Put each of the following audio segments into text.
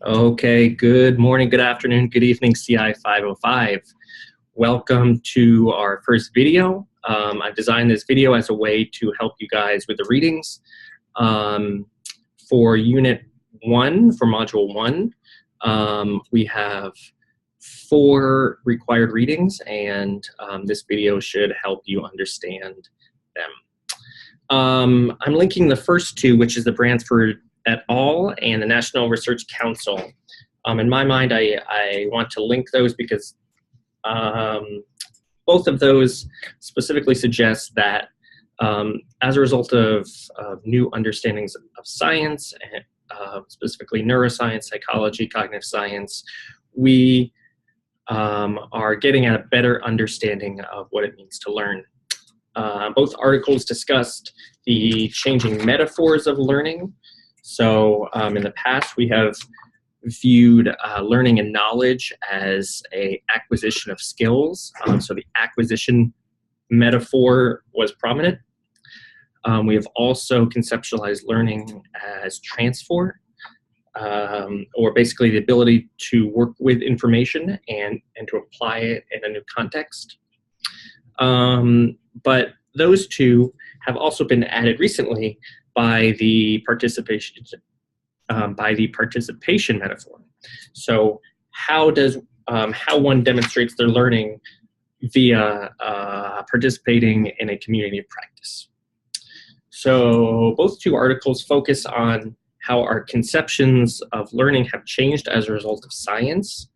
Okay, good morning, good afternoon, good evening, CI505. Welcome to our first video. I've designed this video as a way to help you guys with the readings. For Unit 1, for Module 1, we have 4 required readings, and this video should help you understand them. I'm linking the first 2, which is the Bransford et al. And the National Research Council. In my mind, I want to link those because both of those specifically suggest that as a result of new understandings of science, and specifically neuroscience, psychology, cognitive science, we are getting at a better understanding of what it means to learn. Both articles discussed the changing metaphors of learning. So in the past, we have viewed learning and knowledge as an acquisition of skills. So the acquisition metaphor was prominent. We have also conceptualized learning as transfer, or basically the ability to work with information and to apply it in a new context. But those 2 have also been added recently by the participation metaphor. So how one demonstrates their learning via participating in a community of practice. So both 2 articles focus on how our conceptions of learning have changed as a result of science,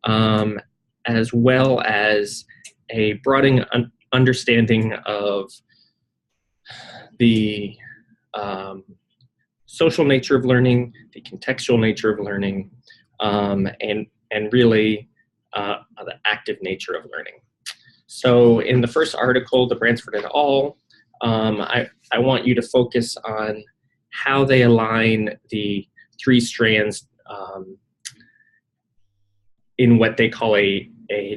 as well as a broadening understanding of the social nature of learning, the contextual nature of learning, and really the active nature of learning. So in the first article, the Bransford et al., I want you to focus on how they align the 3 strands in what they call a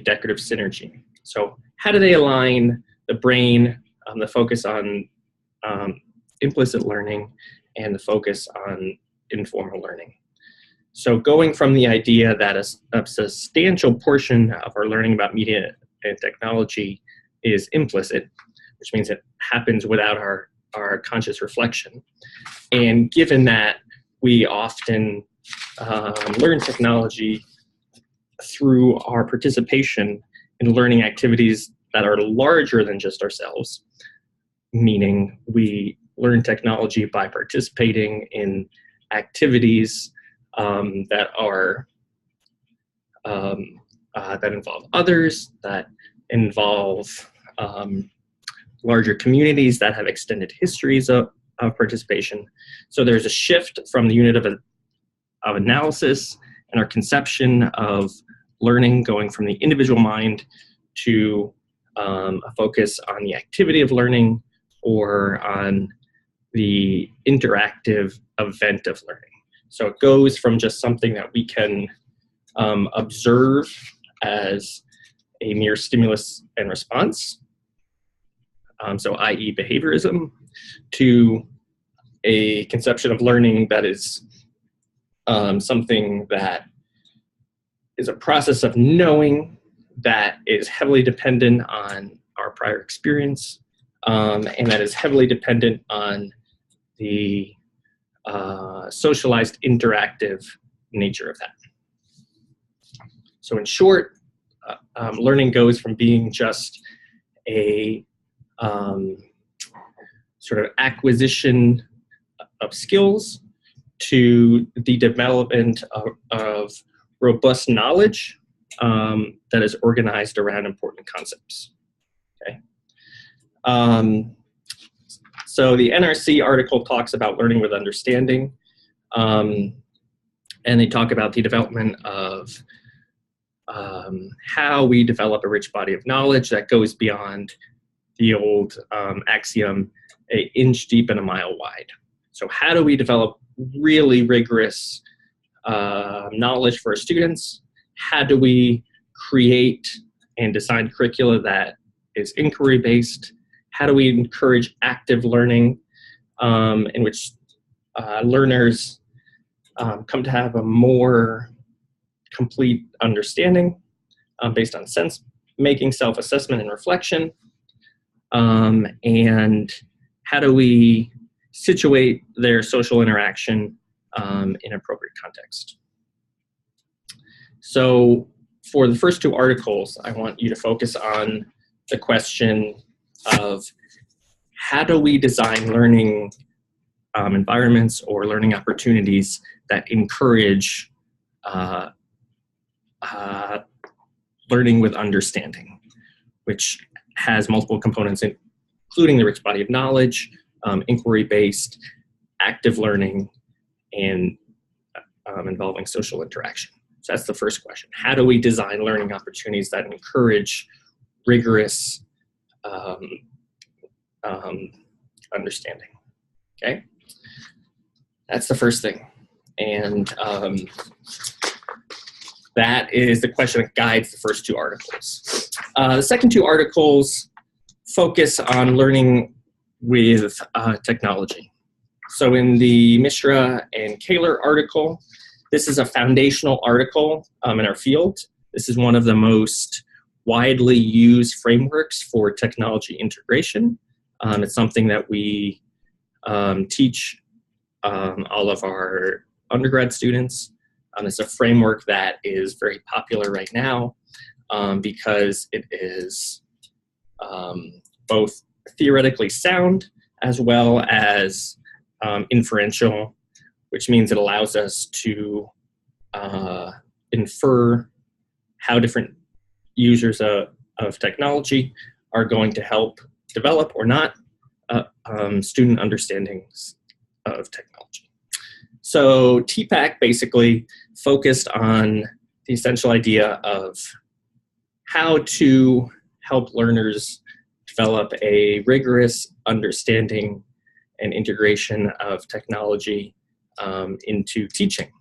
decorative synergy. So how do they align the brain, the focus on implicit learning, and the focus on informal learning? So going from the idea that a substantial portion of our learning about media and technology is implicit, which means it happens without our conscious reflection. And given that we often learn technology through our participation in learning activities that are larger than just ourselves, meaning we learn technology by participating in activities that involve others, that involve larger communities that have extended histories of participation. So there's a shift from the unit of analysis and our conception of learning, going from the individual mind to a focus on the activity of learning or on the interactive event of learning. So it goes from just something that we can observe as a mere stimulus and response, so i.e. behaviorism, to a conception of learning that is something that is a process of knowing that is heavily dependent on our prior experience, and that is heavily dependent on the socialized interactive nature of that. So in short, learning goes from being just a sort of acquisition of skills to the development of robust knowledge that is organized around important concepts. Okay. So the NRC article talks about learning with understanding, and they talk about the development of how we develop a rich body of knowledge that goes beyond the old axiom, an inch deep and a mile wide. So how do we develop really rigorous knowledge for our students? How do we create and design curricula that is inquiry-based? How do we encourage active learning in which learners come to have a more complete understanding based on sense-making, self-assessment, and reflection. And how do we situate their social interaction in appropriate context? So for the first two articles, I want you to focus on the question of how do we design learning environments or learning opportunities that encourage learning with understanding, which has multiple components, including the rich body of knowledge, inquiry-based, active learning, and involving social interaction. So that's the first question. How do we design learning opportunities that encourage rigorous understanding? Okay, that's the first thing. And that is the question that guides the first two articles. The second two articles focus on learning with technology. So in the Mishra and Kaler article, this is a foundational article in our field. This is one of the most widely used frameworks for technology integration. It's something that we teach all of our undergrad students. It's a framework that is very popular right now because it is both theoretically sound as well as inferential, which means it allows us to infer how different users of technology are going to help develop or not student understandings of technology. So TPAC basically focused on the essential idea of how to help learners develop a rigorous understanding and integration of technology into teaching.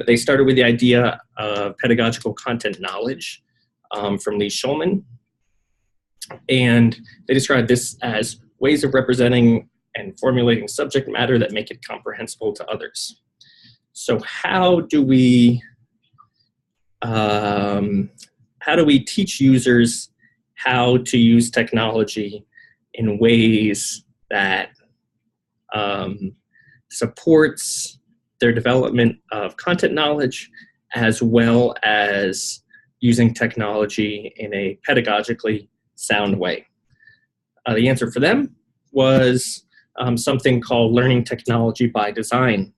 They started with the idea of pedagogical content knowledge from Lee Schulman, and they described this as ways of representing and formulating subject matter that make it comprehensible to others. So how do we teach users how to use technology in ways that supports their development of content knowledge, as well as using technology in a pedagogically sound way? The answer for them was something called learning technology by design.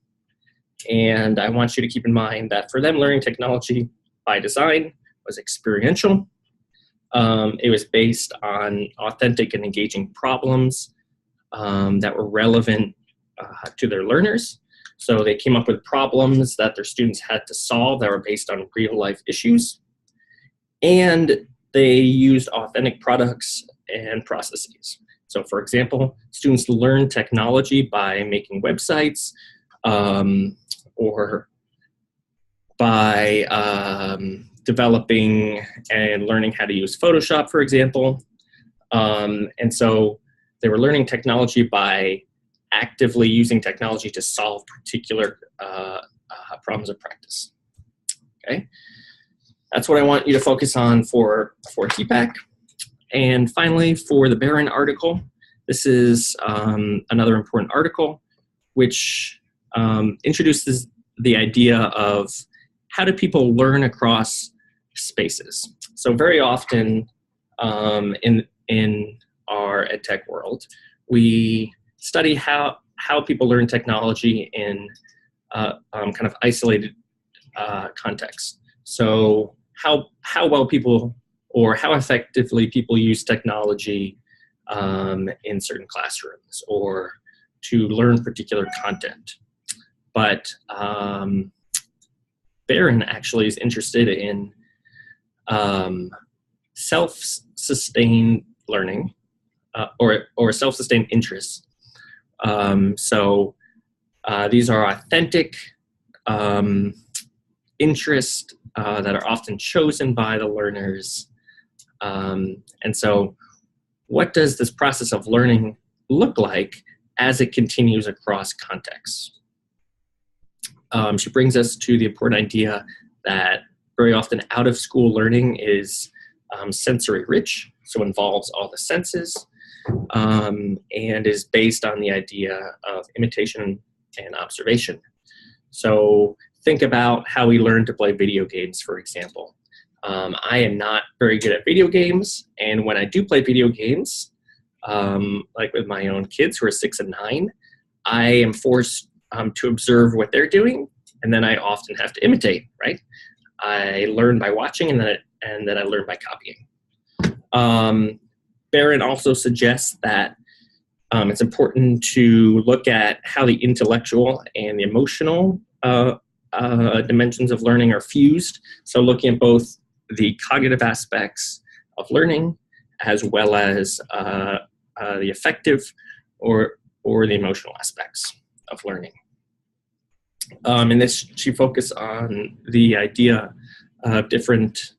And I want you to keep in mind that for them, learning technology by design was experiential. It was based on authentic and engaging problems that were relevant to their learners. So they came up with problems that their students had to solve that were based on real life issues. And they used authentic products and processes. So for example, students learn technology by making websites or by developing and learning how to use Photoshop, for example. And so they were learning technology by actively using technology to solve particular problems of practice. Okay, that's what I want you to focus on for TPAC. And finally, for the Barron article, this is another important article which introduces the idea of how do people learn across spaces. So very often in our EdTech world, we study how people learn technology in kind of isolated contexts. So how well people or how effectively people use technology in certain classrooms or to learn particular content. But Barron actually is interested in self-sustained learning or self-sustained interests. So these are authentic interests that are often chosen by the learners. And so what does this process of learning look like as it continues across contexts? She brings us to the important idea that very often out-of-school learning is sensory rich, so involves all the senses, and is based on the idea of imitation and observation. So think about how we learn to play video games, for example. I am not very good at video games, and when I do play video games, like with my own kids who are 6 and 9, I am forced to observe what they're doing, and then I often have to imitate, right? I learn by watching, and then I learn by copying. Barron also suggests that it's important to look at how the intellectual and the emotional dimensions of learning are fused. So looking at both the cognitive aspects of learning as well as the affective or the emotional aspects of learning. In this, she focused on the idea of different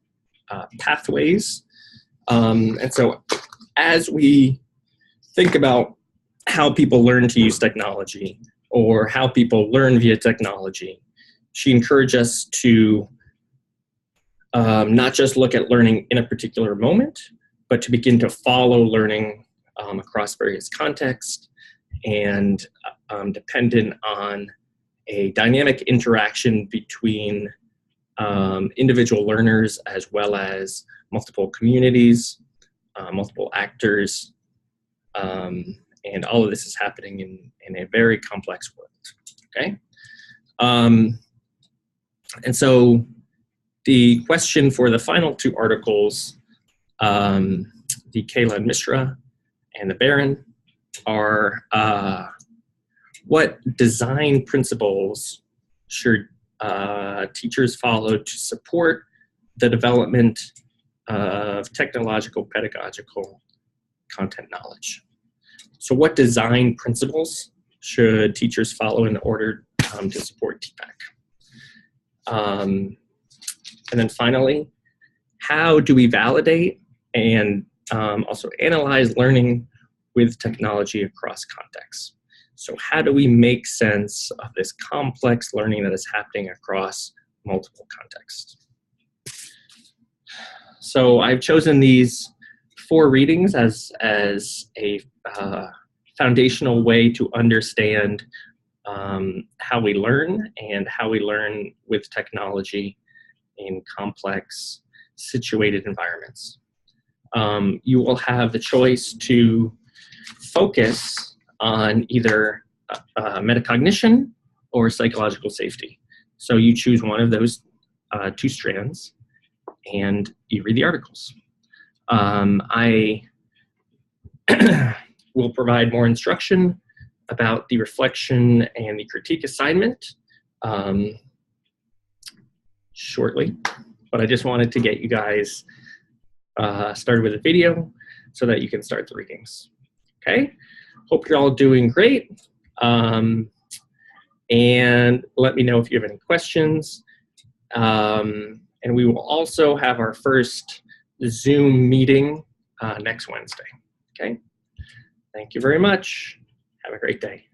pathways. And so as we think about how people learn to use technology or how people learn via technology, she encouraged us to not just look at learning in a particular moment, but to begin to follow learning across various contexts and dependent on a dynamic interaction between individual learners as well as multiple communities, multiple actors, and all of this is happening in a very complex world, okay? And so the question for the final 2 articles, the Kayla and Mishra and the Barron, are what design principles should teachers follow to support the development of technological pedagogical content knowledge? So what design principles should teachers follow in order to support TPAC? And then finally, how do we validate and also analyze learning with technology across contexts? So how do we make sense of this complex learning that is happening across multiple contexts? So I've chosen these 4 readings as a foundational way to understand how we learn and how we learn with technology in complex situated environments. You will have the choice to focus on either metacognition or psychological safety. So you choose one of those 2 strands and you read the articles. I will provide more instruction about the reflection and the critique assignment shortly, but I just wanted to get you guys started with a video so that you can start the readings. Okay, hope you're all doing great. And let me know if you have any questions. And we will also have our first Zoom meeting next Wednesday. Okay, thank you very much. Have a great day.